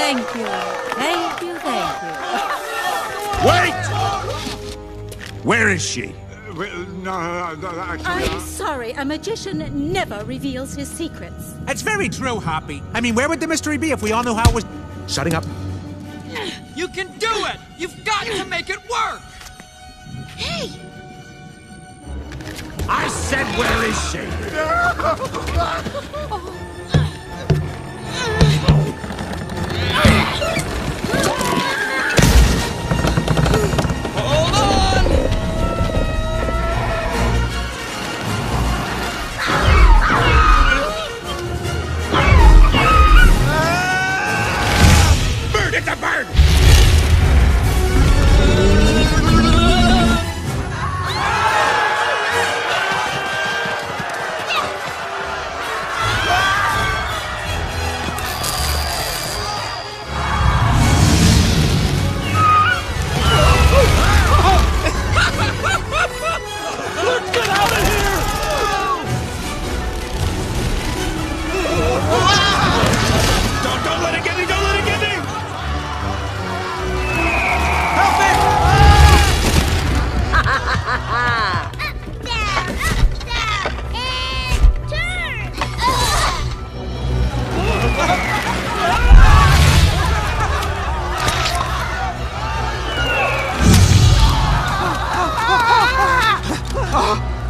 Thank you. Thank you, thank you. Wait! Where is she? I'm sorry, a magician never reveals his secrets. That's very true, Hoppy. I mean, where would the mystery be if we all knew how it was... Shutting up. You can do it! You've got to make it work! Hey! I said, where is she? Hold on! Bird, it's a bird! Don't let it get me! Don't let it get me!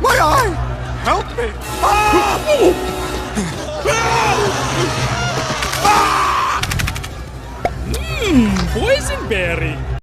My eye! Help me! Boysenberry.